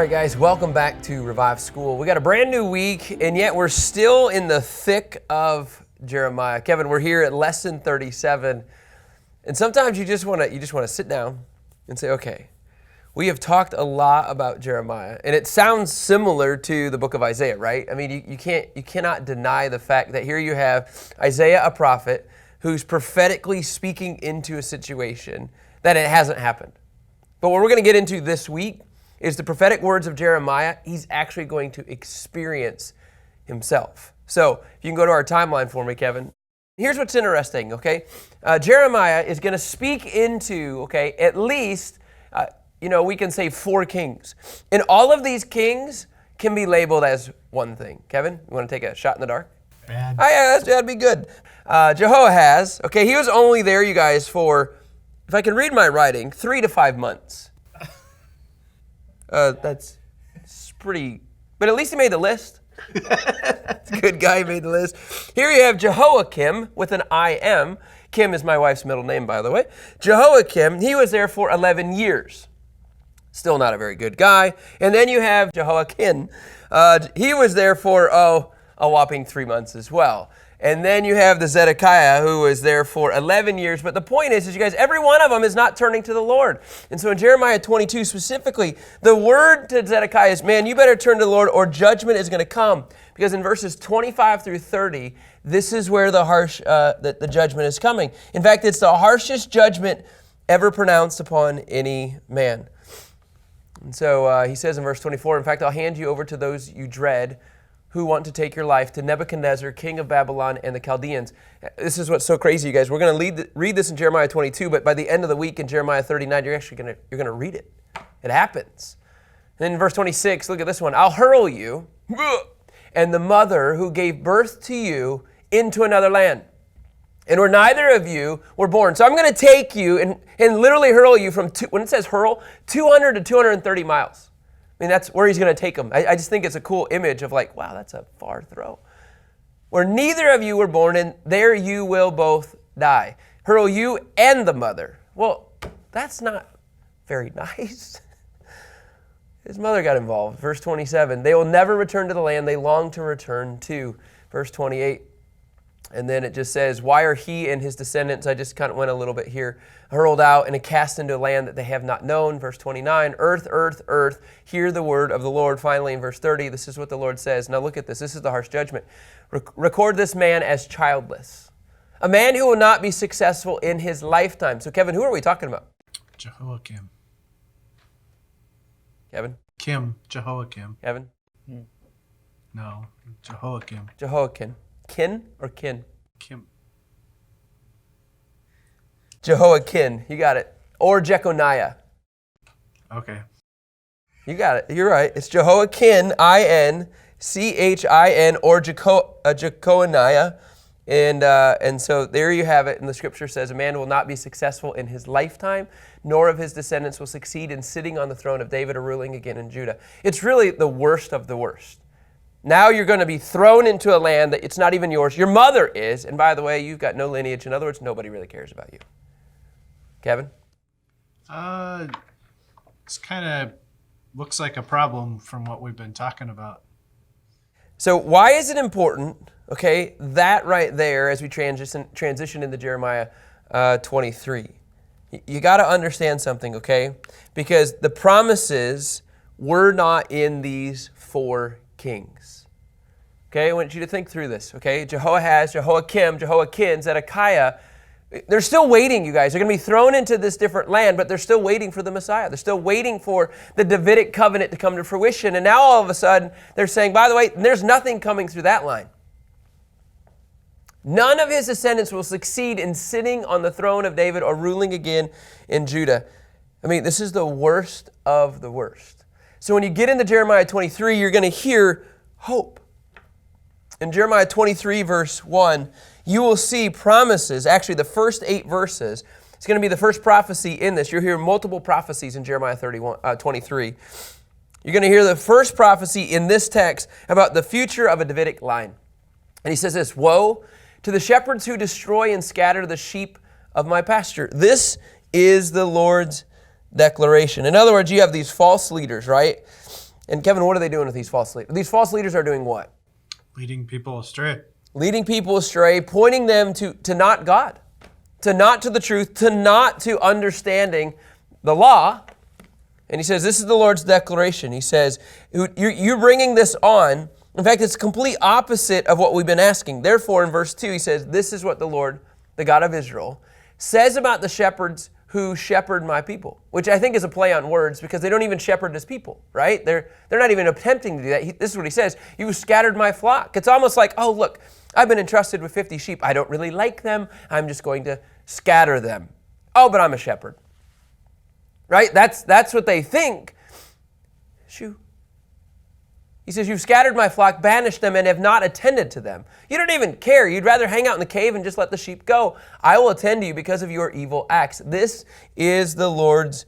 right, guys, welcome back to Revive School. We got a brand new week, and yet we're still in the thick of Jeremiah. Kevin, we're here at lesson 37, and sometimes you just want to sit down and say, okay, we have talked a lot about Jeremiah, and it sounds similar to the book of Isaiah, right? I mean, you cannot deny the fact that here you have Isaiah, a prophet, who's prophetically speaking into a situation that it hasn't happened. But what we're going to get into this week is the prophetic words of Jeremiah. He's actually going to experience himself. So if you can go to our timeline for me, Kevin. Here's what's interesting, okay? Jeremiah is going to speak into, okay, at least, we can say 4 kings. And all of these kings can be labeled as one thing. Kevin, you want to take a shot in the dark? Bad. Oh, yeah, that'd be good. Jehoahaz, okay, he was only there, you guys, for, if I can read my writing, 3 to 5 months. That's pretty, but at least he made the list. It's a good guy, he made the list. Here you have Jehoiakim with an I-M. Kim is my wife's middle name, by the way. Jehoiakim, he was there for 11 years. Still not a very good guy. And then you have Jehoiakim. He was there for, a whopping 3 months as well. And then you have the Zedekiah, who was there for 11 years. But the point is, you guys, every one of them is not turning to the Lord. And so in Jeremiah 22 specifically, the word to Zedekiah is, man, you better turn to the Lord or judgment is going to come. Because in verses 25 through 30, this is where the judgment is coming. In fact, it's the harshest judgment ever pronounced upon any man. And so he says in verse 24, in fact, I'll hand you over to those you dread, who want to take your life, to Nebuchadnezzar, king of Babylon, and the Chaldeans. This is what's so crazy, you guys. We're going to read this in Jeremiah 22, but by the end of the week in Jeremiah 39, you're going to read it. It happens. And then in verse 26, look at this one. I'll hurl you and the mother who gave birth to you into another land, and where neither of you were born. So I'm going to take you and literally hurl you from, when it says hurl, 200 to 230 miles. I mean, that's where he's going to take them. I just think it's a cool image of like, wow, that's a far throw. Where neither of you were born, and there you will both die. Hurl you and the mother. Well, that's not very nice. His mother got involved. Verse 27, they will never return to the land they long to return to. Verse 28, and then it just says, why are he and his descendants, I just kind of went a little bit here, hurled out and cast into a land that they have not known. Verse 29, earth, earth, earth, hear the word of the Lord. Finally, in verse 30, this is what the Lord says. Now look at this. This is the harsh judgment. Record this man as childless, a man who will not be successful in his lifetime. So Kevin, who are we talking about? Jehoiakim. Kevin? Jehoiakim. Kevin? No, Jehoiakim. Jehoiakim. Kin or kin? Kim. Jehoiakim, you got it. Or Jeconiah. Okay. You got it. You're right. It's Jehoiakim, I-N-C-H-I-N, or Jeconiah. And so there you have it. And the scripture says, a man will not be successful in his lifetime, nor of his descendants will succeed in sitting on the throne of David or ruling again in Judah. It's really the worst of the worst. Now you're going to be thrown into a land that it's not even yours. Your mother is. And by the way, you've got no lineage. In other words, nobody really cares about you. Kevin? This kind of looks like a problem from what we've been talking about. So why is it important, okay, that right there as we transition into Jeremiah 23? You got to understand something, okay? Because the promises were not in these 4 kings. Okay, I want you to think through this, okay? Jehoahaz, Jehoiakim, Zedekiah, they're still waiting, you guys. They're going to be thrown into this different land, but they're still waiting for the Messiah. They're still waiting for the Davidic covenant to come to fruition. And now all of a sudden, they're saying, by the way, there's nothing coming through that line. None of his descendants will succeed in sitting on the throne of David or ruling again in Judah. I mean, this is the worst of the worst. So when you get into Jeremiah 23, you're going to hear hope. In Jeremiah 23, verse 1, you will see promises. Actually, the first 8 verses, it's going to be the first prophecy in this. You'll hear multiple prophecies in Jeremiah 23. You're going to hear the first prophecy in this text about the future of a Davidic line. And he says this, woe to the shepherds who destroy and scatter the sheep of my pasture. This is the Lord's declaration. In other words, you have these false leaders, right? And Kevin, what are they doing with these false leaders? These false leaders are doing what? Leading people astray. Leading people astray, pointing them to not God, to not to the truth, to not to understanding the law. And he says, this is the Lord's declaration. He says, you're bringing this on. In fact, it's complete opposite of what we've been asking. Therefore, in verse 2, he says, this is what the Lord, the God of Israel, says about the shepherds who shepherd my people, which I think is a play on words because they don't even shepherd his people, right? They're not even attempting to do that. This is what he says. You scattered my flock. It's almost like, oh, look, I've been entrusted with 50 sheep. I don't really like them. I'm just going to scatter them. Oh, but I'm a shepherd, right? That's what they think. Shoo. He says, you've scattered my flock, banished them, and have not attended to them. You don't even care. You'd rather hang out in the cave and just let the sheep go. I will attend to you because of your evil acts. This is the Lord's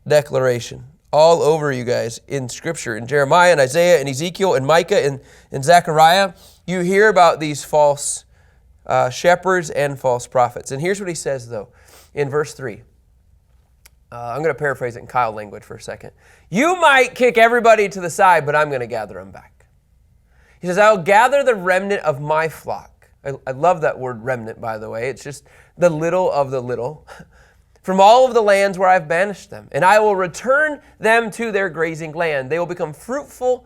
declaration. All over you guys in Scripture, in Jeremiah and Isaiah and Ezekiel and Micah and Zechariah, you hear about these false shepherds and false prophets. And here's what he says, though, in verse 3. I'm going to paraphrase it in Kyle language for a second. You might kick everybody to the side, but I'm going to gather them back. He says, I'll gather the remnant of my flock. I love that word remnant, by the way. It's just the little of the little. From all of the lands where I've banished them. And I will return them to their grazing land. They will become fruitful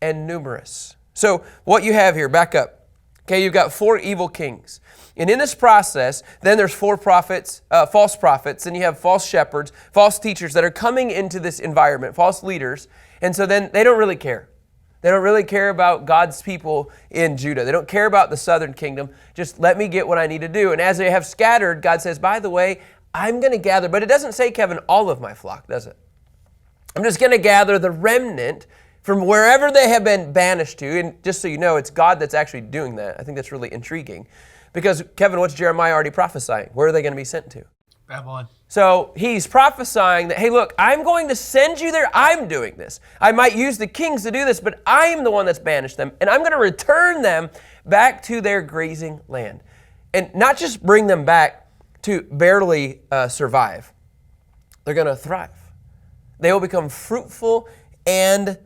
and numerous. So what you have here, back up. Okay, you've got 4 evil kings. And in this process, then there's 4 prophets, false prophets, and you have false shepherds, false teachers that are coming into this environment, false leaders. And so then they don't really care. They don't really care about God's people in Judah. They don't care about the southern kingdom. Just let me get what I need to do. And as they have scattered, God says, by the way, I'm going to gather. But it doesn't say, Kevin, all of my flock, does it? I'm just going to gather the remnant from wherever they have been banished to. And just so you know, it's God that's actually doing that. I think that's really intriguing. Because, Kevin, what's Jeremiah already prophesying? Where are they going to be sent to? Babylon. So he's prophesying that, hey, look, I'm going to send you there. I'm doing this. I might use the kings to do this, but I'm the one that's banished them. And I'm going to return them back to their grazing land. And not just bring them back to barely survive. They're going to thrive. They will become fruitful and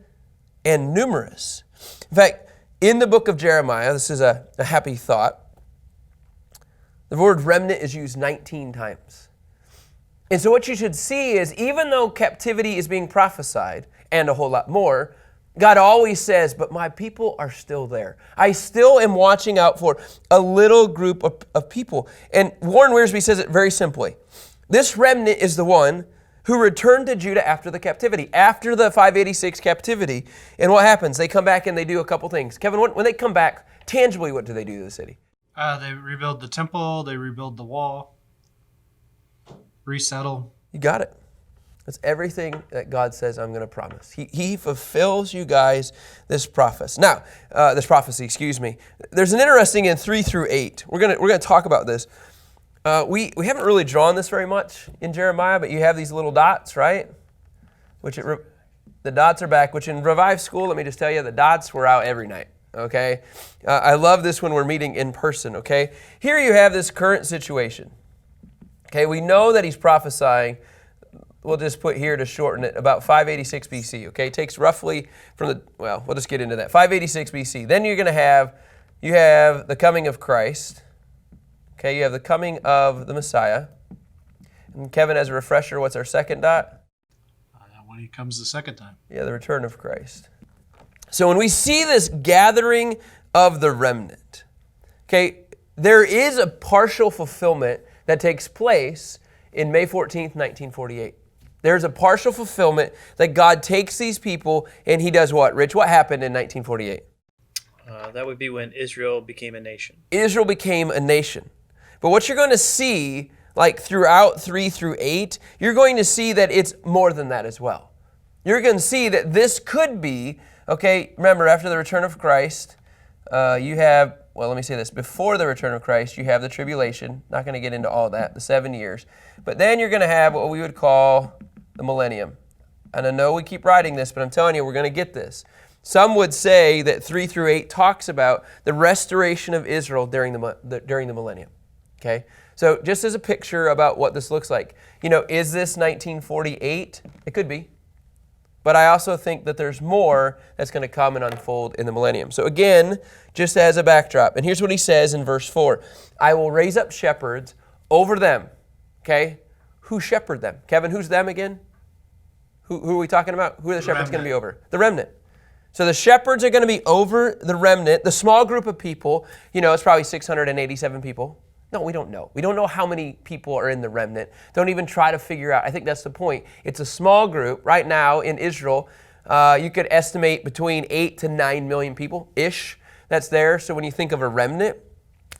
numerous. In fact, in the book of Jeremiah, this is a happy thought, the word remnant is used 19 times. And so what you should see is even though captivity is being prophesied, and a whole lot more, God always says, but my people are still there. I still am watching out for a little group of people. And Warren Wiersbe says it very simply. This remnant is the one who returned to Judah after the captivity, after the 586 captivity. And what happens? They come back and they do a couple things. Kevin, when they come back, tangibly, what do they do to the city? They rebuild the temple, they rebuild the wall, resettle. You got it. That's everything that God says I'm going to promise. He fulfills you guys this prophecy. Now, this prophecy, excuse me. There's an interesting in 3 through 8. We're going to talk about this. We haven't really drawn this very much in Jeremiah, but you have these little dots, right? The dots are back, which in Revive School, let me just tell you, the dots were out every night. Okay, I love this when we're meeting in person, okay? Here you have this current situation. Okay, we know that he's prophesying, we'll just put here to shorten it, about 586 BC, okay? It takes roughly we'll just get into that. 586 BC. Then you're going to have, the coming of Christ. Okay, you have the coming of the Messiah. And Kevin, as a refresher, what's our second dot? When he comes the second time. Yeah, the return of Christ. So when we see this gathering of the remnant, okay, there is a partial fulfillment that takes place in May 14th, 1948. There's a partial fulfillment that God takes these people and he does what? Rich, what happened in 1948? That would be when Israel became a nation. Israel became a nation. But what you're going to see, like throughout 3 through 8, you're going to see that it's more than that as well. You're going to see that this could be, okay, remember, after the return of Christ, you have, let me say this. Before the return of Christ, you have the tribulation. Not going to get into all that, the 7 years. But then you're going to have what we would call the millennium. And I know we keep writing this, but I'm telling you, we're going to get this. Some would say that 3 through 8 talks about the restoration of Israel during the millennium. Okay? So just as a picture about what this looks like. Is this 1948? It could be. But I also think that there's more that's going to come and unfold in the millennium. So again, just as a backdrop, and here's what he says in verse 4. I will raise up shepherds over them. Okay? Who shepherd them? Kevin, who's them again? Who are we talking about? Who are the shepherds going to be over? The remnant. So the shepherds are going to be over the remnant, the small group of people. It's probably 687 people. No, we don't know. We don't know how many people are in the remnant. Don't even try to figure out. I think that's the point. It's a small group. Right now in Israel, you could estimate between 8 to 9 million people-ish that's there. So when you think of a remnant,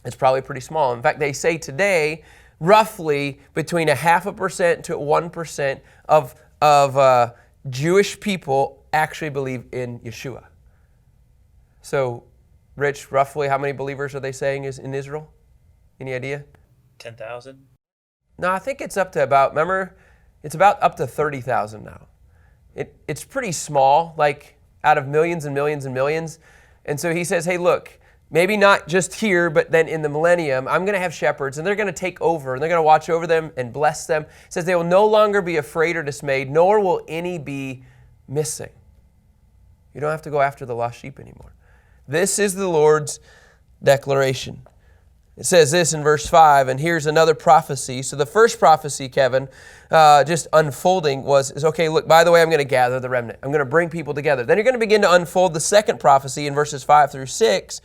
it's probably pretty small. In fact, they say today, roughly between 0.5% to 1% of Jewish people actually believe in Yeshua. So, Rich, roughly how many believers are they saying is in Israel? Any idea? 10,000? No, I think it's up to about, remember, it's about up to 30,000 now. It's pretty small, like out of millions and millions and millions. And so he says, hey, look, maybe not just here, but then in the millennium, I'm going to have shepherds, and they're going to take over, and they're going to watch over them and bless them. It says they will no longer be afraid or dismayed, nor will any be missing. You don't have to go after the lost sheep anymore. This is the Lord's declaration. It says this in verse 5, and here's another prophecy. So the first prophecy, Kevin, just unfolding is, okay, look, by the way, I'm going to gather the remnant. I'm going to bring people together. Then you're going to begin to unfold the second prophecy in verses 5 through 6.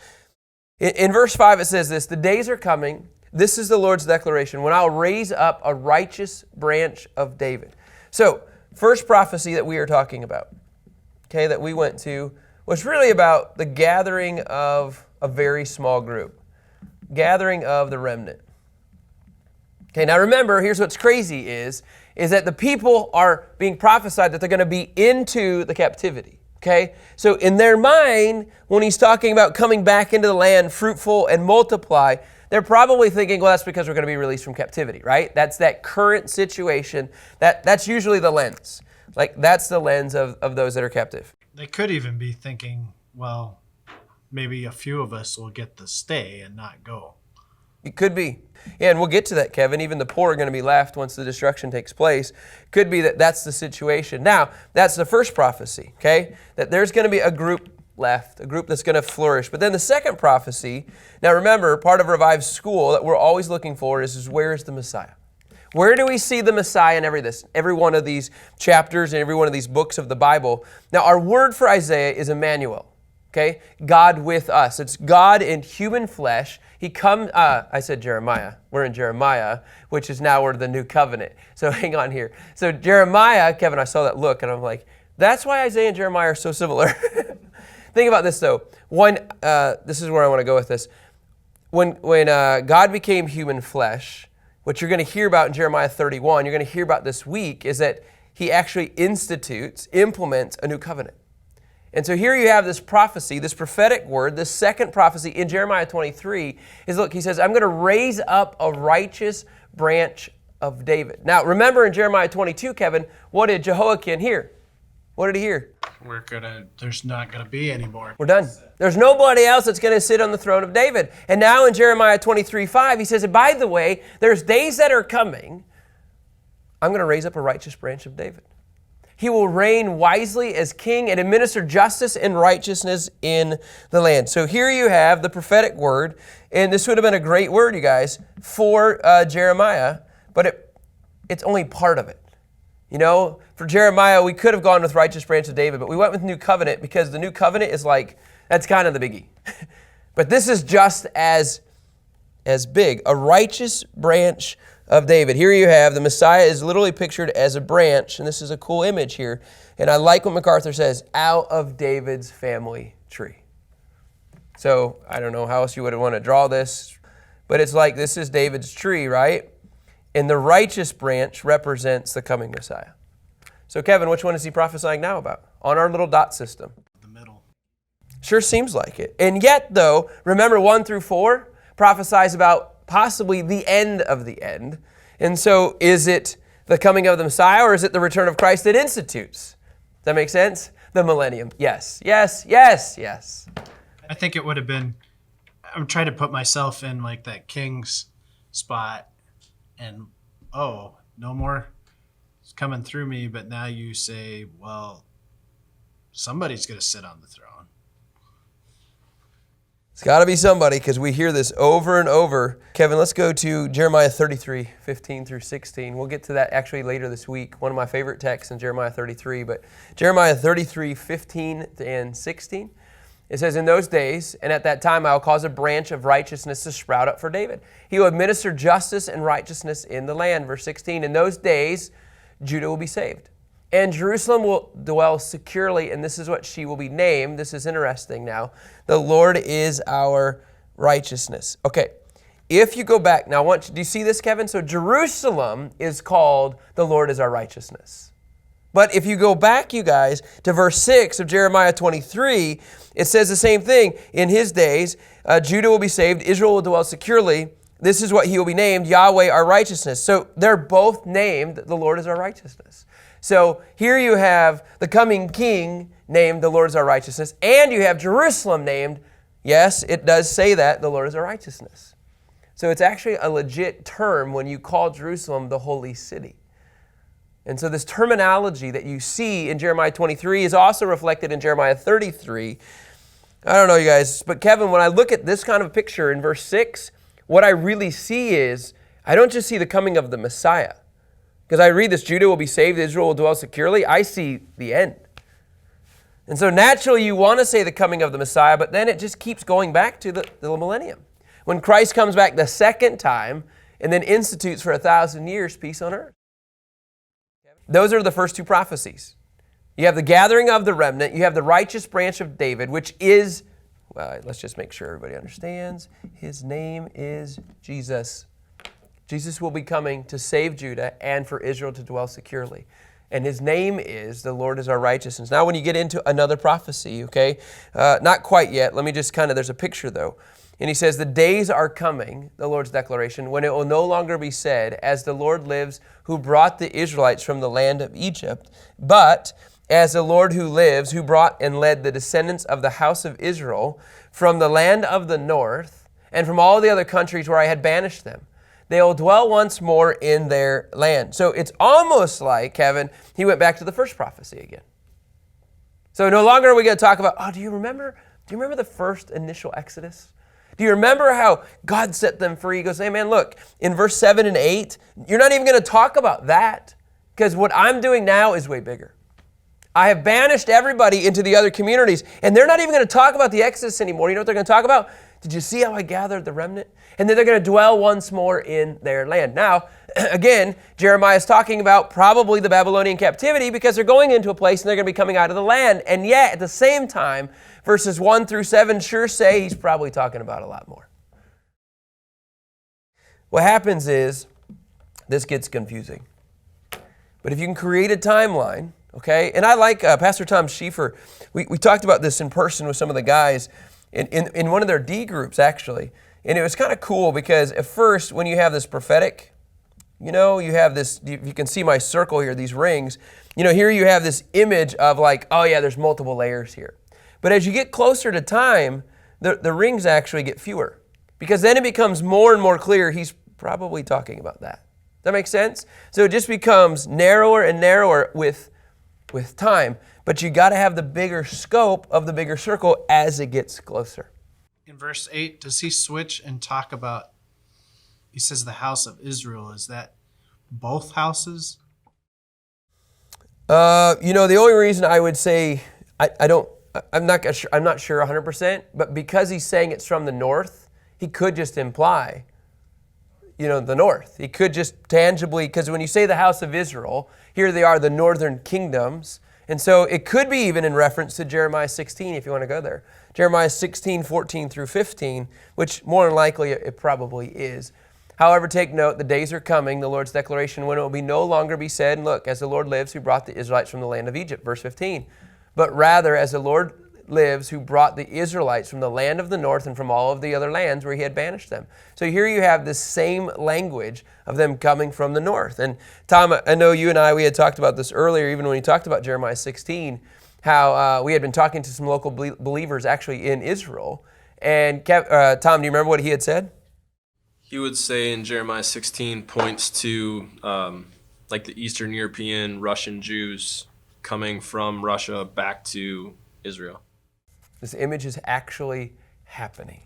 In verse 5, it says this, the days are coming, this is the Lord's declaration, when I'll raise up a righteous branch of David. So, first prophecy that we are talking about, okay, that we went to, was really about the gathering of a very small group. Gathering of the remnant. Okay, now remember, here's what's crazy is that the people are being prophesied that they're going to be into the captivity. Okay, so in their mind, when he's talking about coming back into the land, fruitful and multiply, they're probably thinking, well, that's because we're going to be released from captivity, right? That's that current situation. That's usually the lens. Like, that's the lens of those that are captive. They could even be thinking, well, maybe a few of us will get to stay and not go. It could be. Yeah, and we'll get to that, Kevin. Even the poor are going to be left once the destruction takes place. Could be that that's the situation. Now, that's the first prophecy, okay? That there's going to be a group left, a group that's going to flourish. But then the second prophecy, now remember, part of Revive School that we're always looking for is where is the Messiah? Where do we see the Messiah in every one of these chapters and every one of these books of the Bible? Now, our word for Isaiah is Emmanuel. Okay, God with us. It's God in human flesh. He comes, I said Jeremiah. We're in Jeremiah, which is now we're the new covenant. So hang on here. So Jeremiah, Kevin, I saw that look and I'm like, that's why Isaiah and Jeremiah are so similar. Think about this though. This is where I want to go with this. When God became human flesh, what you're going to hear about in Jeremiah 31, you're going to hear about this week, is that he actually implements a new covenant. And so here you have this prophecy, this prophetic word, this second prophecy in Jeremiah 23 is, look, he says, I'm going to raise up a righteous branch of David. Now, remember in Jeremiah 22, Kevin, what did Jehoiakim hear? What did he hear? There's not going to be any more. We're done. There's nobody else that's going to sit on the throne of David. And now in Jeremiah 23:5, he says, and by the way, there's days that are coming, I'm going to raise up a righteous branch of David. He will reign wisely as king and administer justice and righteousness in the land. So here you have the prophetic word, and this would have been a great word, you guys, for Jeremiah, but it's only part of it. You know, for Jeremiah, we could have gone with righteous branch of David, but we went with new covenant because the new covenant is like, that's kind of the biggie. But this is just as big, a righteous branch of David. Here you have the Messiah is literally pictured as a branch, and this is a cool image here. And I like what MacArthur says, out of David's family tree. So I don't know how else you would want to draw this, but it's like this is David's tree, right? And the righteous branch represents the coming Messiah. So Kevin, which one is he prophesying now about on our little dot system? The middle. Sure seems like it. And yet though, remember 1 through 4 prophesies about possibly the end of the end. And so is it the coming of the Messiah or is it the return of Christ that institutes? Does that make sense? The millennium. Yes, yes, yes, yes. I think it would have been, I'm trying to put myself in like that king's spot and, oh, no more it's coming through me, but now you say, well, somebody's going to sit on the throne. It's got to be somebody, because we hear this over and over. Kevin, let's go to Jeremiah 33, 15 through 16. We'll get to that actually later this week. One of my favorite texts in Jeremiah 33. But Jeremiah 33, 15 and 16. It says, in those days, and at that time, I will cause a branch of righteousness to sprout up for David. He will administer justice and righteousness in the land. Verse 16, in those days, Judah will be saved. And Jerusalem will dwell securely, and this is what she will be named. This is interesting now. The Lord is our righteousness. Okay, if you go back, now do you see this, Kevin? So Jerusalem is called the Lord is our righteousness. But if you go back, you guys, to verse 6 of Jeremiah 23, it says the same thing. In his days, Judah will be saved, Israel will dwell securely. This is what he will be named, Yahweh our righteousness. So they're both named, the Lord is our righteousness. So here you have the coming king named, the Lord is our righteousness, and you have Jerusalem named, yes, it does say that, the Lord is our righteousness. So it's actually a legit term when you call Jerusalem the holy city. And so this terminology that you see in Jeremiah 23 is also reflected in Jeremiah 33. I don't know, you guys, but Kevin, when I look at this kind of picture in verse 6, what I really see is, I don't just see the coming of the Messiah. Because I read this, Judah will be saved, Israel will dwell securely. I see the end. And so naturally you want to say the coming of the Messiah, but then it just keeps going back to the millennium. When Christ comes back the second time and then institutes for 1,000 years peace on earth. Those are the first two prophecies. You have the gathering of the remnant. You have the righteous branch of David, which is, well, let's just make sure everybody understands. His name is Jesus. Jesus will be coming to save Judah and for Israel to dwell securely. And his name is, the Lord is our righteousness. Now when you get into another prophecy, okay, not quite yet. Let me just there's a picture though. And he says, the days are coming, the Lord's declaration, when it will no longer be said, as the Lord lives, who brought the Israelites from the land of Egypt, but as the Lord who lives, who brought and led the descendants of the house of Israel from the land of the north and from all the other countries where I had banished them. They will dwell once more in their land. So it's almost like, Kevin, he went back to the first prophecy again. So no longer are we going to talk about, do you remember the first initial Exodus? Do you remember how God set them free? He goes, hey man, look, in verse 7 and 8, you're not even going to talk about that because what I'm doing now is way bigger. I have banished everybody into the other communities, and they're not even going to talk about the Exodus anymore. You know what they're going to talk about? Did you see how I gathered the remnant? And then they're going to dwell once more in their land. Now, again, Jeremiah is talking about probably the Babylonian captivity because they're going into a place and they're going to be coming out of the land. And yet, at the same time, verses 1 through 7 sure say he's probably talking about a lot more. What happens is, this gets confusing. But if you can create a timeline, okay, and I like Pastor Tom Schieffer. We talked about this in person with some of the guys in one of their D groups, actually. And it was kind of cool because at first, when you have this prophetic, you have this, you can see my circle here, these rings. Here you have this image of like, oh yeah, there's multiple layers here. But as you get closer to time, the rings actually get fewer. Because then it becomes more and more clear he's probably talking about that. Does that make sense? So it just becomes narrower and narrower with time. But you got to have the bigger scope of the bigger circle as it gets closer. In verse 8, does he switch and talk about, he says the house of Israel, is that both houses? The only reason I would say, I'm not sure 100%, but because he's saying it's from the north, he could just imply, the north. He could just tangibly, because when you say the house of Israel, here they are, the northern kingdoms. And so it could be even in reference to Jeremiah 16, if you want to go there. Jeremiah 16, 14 through 15, which more than likely it probably is. However, take note, the days are coming, the Lord's declaration, when it will be no longer be said, look, as the Lord lives, who brought the Israelites from the land of Egypt, verse 15. But rather, as the Lord lives, who brought the Israelites from the land of the north and from all of the other lands where he had banished them. So here you have this same language of them coming from the north. And Tom, I know you and we had talked about this earlier, even when you talked about Jeremiah 16, how we had been talking to some local believers actually in Israel. And Tom, do you remember what he had said? He would say in Jeremiah 16 points to like the Eastern European, Russian Jews coming from Russia back to Israel. This image is actually happening.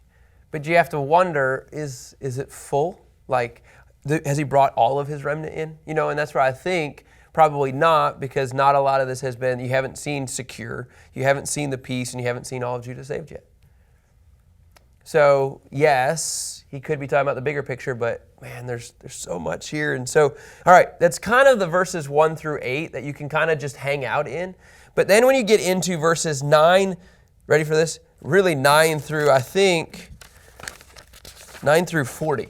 But you have to wonder, is it full? Like, has he brought all of his remnant in? You know, and that's where I think probably not, because not a lot of this has been, you haven't seen secure, you haven't seen the peace, and you haven't seen all of Judah saved yet. So, yes, he could be talking about the bigger picture, but man, there's so much here. And so, all right, that's kind of the verses 1 through 8 that you can kind of just hang out in. But then when you get into verses 9, ready for this? Really 9 through 40.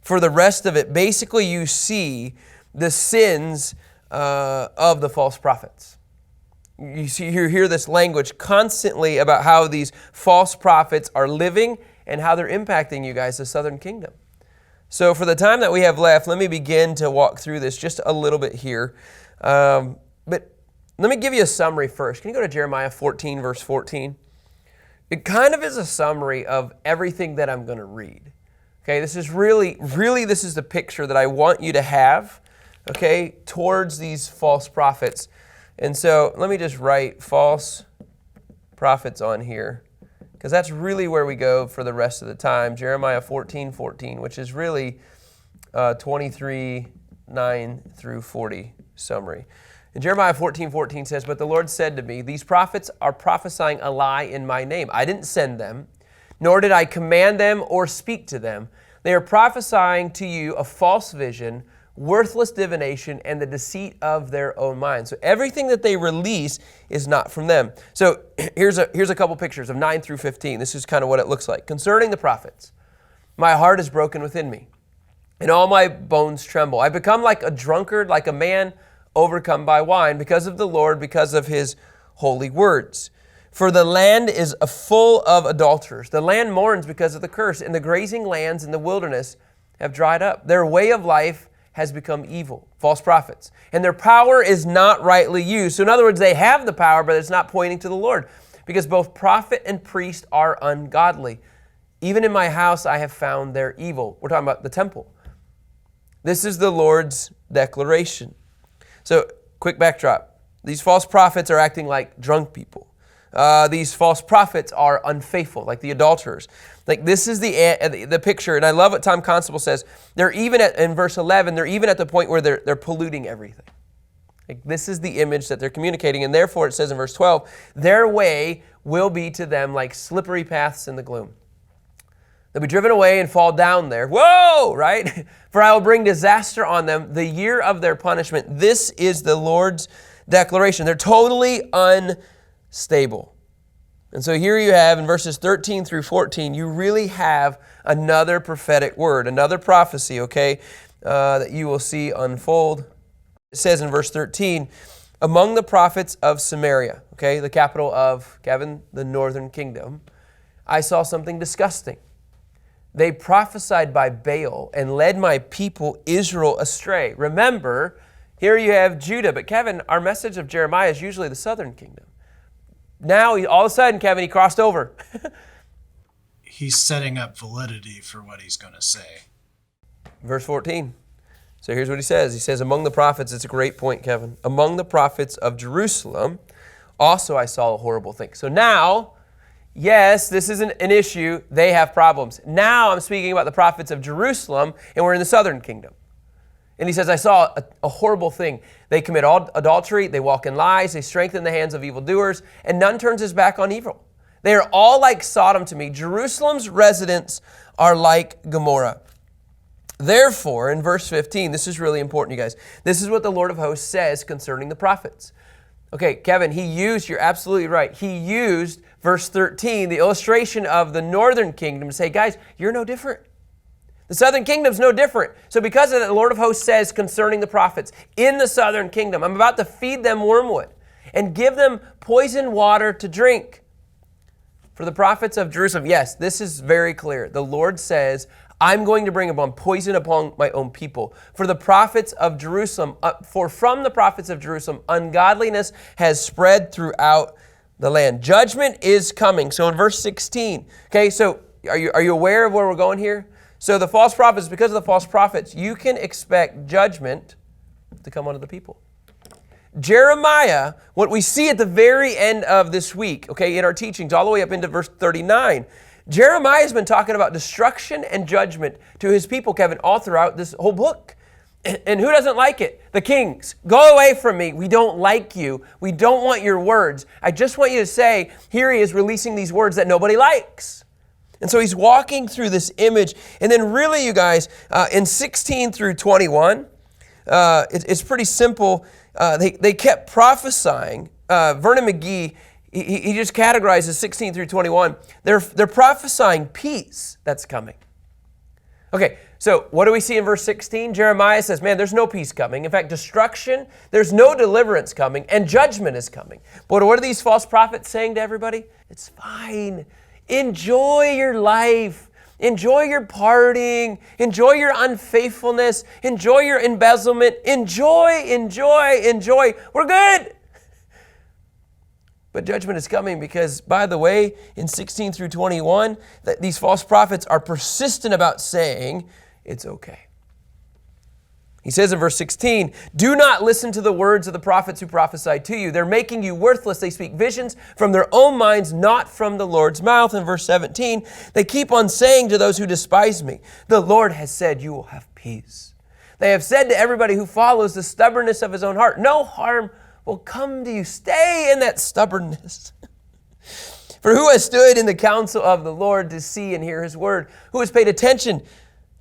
For the rest of it, basically you see the sins of the false prophets. You hear this language constantly about how these false prophets are living and how they're impacting you guys, the southern kingdom. So for the time that we have left, let me begin to walk through this just a little bit here. But let me give you a summary first. Can you go to Jeremiah 14, verse 14? It kind of is a summary of everything that I'm going to read. Okay, this is really this is the picture that I want you to have, okay, towards these false prophets. And so let me just write false prophets on here, because that's really where we go for the rest of the time. Jeremiah 14:14, which is really 23, 9 through 40 summary. And Jeremiah 14:14 says, "But the Lord said to me, these prophets are prophesying a lie in my name. I didn't send them, nor did I command them or speak to them. They are prophesying to you a false vision, worthless divination, and the deceit of their own mind." So everything that they release is not from them. So here's a couple pictures of 9 through 15. This is kind of what it looks like. "Concerning the prophets, my heart is broken within me, and all my bones tremble. I become like a drunkard, like a man overcome by wine, because of the Lord, because of his holy words. For the land is full of adulterers. The land mourns because of the curse, and the grazing lands in the wilderness have dried up. Their way of life has become evil," false prophets, "and their power is not rightly used." So in other words, they have the power, but it's not pointing to the Lord, "because both prophet and priest are ungodly. Even in my house I have found their evil." We're talking about the temple. "This is the Lord's declaration." So, quick backdrop. These false prophets are acting like drunk people. These false prophets are unfaithful, like the adulterers. Like, this is the picture, and I love what Tom Constable says. They're even in verse 11, they're even at the point where they're polluting everything. Like, this is the image that they're communicating, and therefore it says in verse 12, "Their way will be to them like slippery paths in the gloom. They'll be driven away and fall down there." Whoa, right? "For I will bring disaster on them, the year of their punishment." This is the Lord's declaration. They're totally unstable. And so here you have in verses 13 through 14, you really have another prophetic word, another prophecy, okay, that you will see unfold. It says in verse 13, "Among the prophets of Samaria," okay, the capital of, Kevin, the northern kingdom, "I saw something disgusting. They prophesied by Baal and led my people Israel astray." Remember, here you have Judah, but Kevin, our message of Jeremiah is usually the southern kingdom. Now, all of a sudden, Kevin, he crossed over. He's setting up validity for what he's going to say. Verse 14. So here's what he says. He says, "Among the prophets," it's a great point, Kevin, "among the prophets of Jerusalem, also I saw a horrible thing." So now, yes, this isn't an issue. They have problems. Now I'm speaking about the prophets of Jerusalem, and we're in the southern kingdom. And he says, "I saw a horrible thing. They commit adultery, they walk in lies, they strengthen the hands of evildoers, and none turns his back on evil. They are all like Sodom to me. Jerusalem's residents are like Gomorrah. Therefore," in verse 15, this is really important, you guys. This is what the Lord of hosts says concerning the prophets. Okay, Kevin, you're absolutely right. He used verse 13, the illustration of the northern kingdom, to say, guys, you're no different. The southern kingdom's no different. So because of that, the Lord of hosts says concerning the prophets, in the southern kingdom, I'm about to feed them wormwood and give them poisoned water to drink. For the prophets of Jerusalem, yes, this is very clear. The Lord says, I'm going to bring upon poison upon my own people. For the prophets of Jerusalem, for from the prophets of Jerusalem, ungodliness has spread throughout the land. Judgment is coming. So in verse 16, okay, so are you aware of where we're going here? So the false prophets, because of the false prophets, you can expect judgment to come onto the people. Jeremiah, what we see at the very end of this week, okay, in our teachings, all the way up into verse 39, Jeremiah has been talking about destruction and judgment to his people, Kevin, all throughout this whole book. And who doesn't like it? The kings. Go away from me. We don't like you. We don't want your words. I just want you to say, here he is releasing these words that nobody likes. And so he's walking through this image. And then really, you guys, in 16 through 21, it's pretty simple. They kept prophesying. Vernon McGee, he just categorizes 16 through 21. They're prophesying peace that's coming. Okay, so what do we see in verse 16? Jeremiah says, man, there's no peace coming. In fact, destruction, there's no deliverance coming, and judgment is coming. But what are these false prophets saying to everybody? It's fine. Enjoy your life. Enjoy your partying. Enjoy your unfaithfulness. Enjoy your embezzlement. Enjoy. We're good. But judgment is coming because, by the way, in 16 through 21, that these false prophets are persistent about saying it's okay. He says in verse 16, do not listen to the words of the prophets who prophesy to you. They're making you worthless. They speak visions from their own minds, not from the Lord's mouth. In verse 17, they keep on saying to those who despise me, the Lord has said you will have peace. They have said to everybody who follows the stubbornness of his own heart, no harm will come to you. Stay in that stubbornness. For who has stood in the counsel of the Lord to see and hear his word? Who has paid attention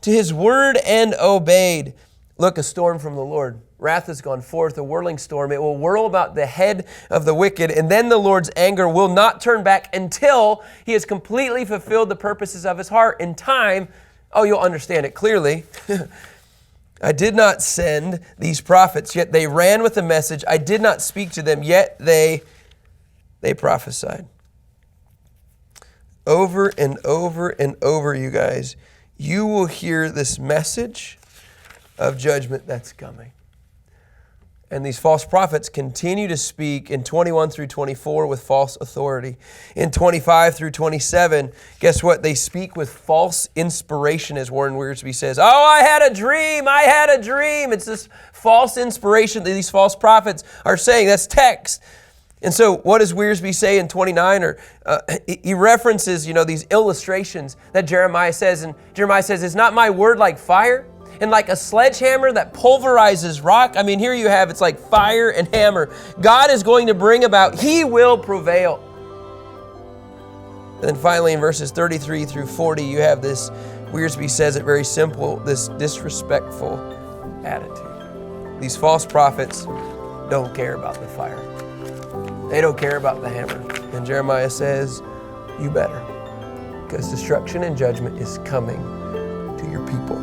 to his word and obeyed? Look, a storm from the Lord. Wrath has gone forth, a whirling storm. It will whirl about the head of the wicked, and then the Lord's anger will not turn back until he has completely fulfilled the purposes of his heart. In time, you'll understand it clearly. I did not send these prophets, yet they ran with the message. I did not speak to them, yet they prophesied. Over and over and over, you guys, you will hear this message of judgment that's coming. And these false prophets continue to speak in 21 through 24 with false authority. In 25 through 27, guess what? They speak with false inspiration, as Warren Wiersbe says. I had a dream. It's this false inspiration that these false prophets are saying. That's text. And so what does Wiersbe say in 29? He references, these illustrations that Jeremiah says. And Jeremiah says, is not my word like fire? And like a sledgehammer that pulverizes rock? I mean, here you have, it's like fire and hammer. God is going to bring about, he will prevail. And then finally in verses 33 through 40, you have this, Wiersbe says it very simple, this disrespectful attitude. These false prophets don't care about the fire. They don't care about the hammer. And Jeremiah says, you better, because destruction and judgment is coming to your people.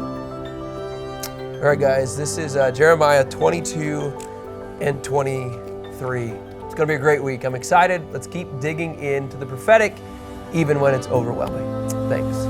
All right, guys, this is Jeremiah 22 and 23. It's going to be a great week. I'm excited. Let's keep digging into the prophetic, even when it's overwhelming. Thanks.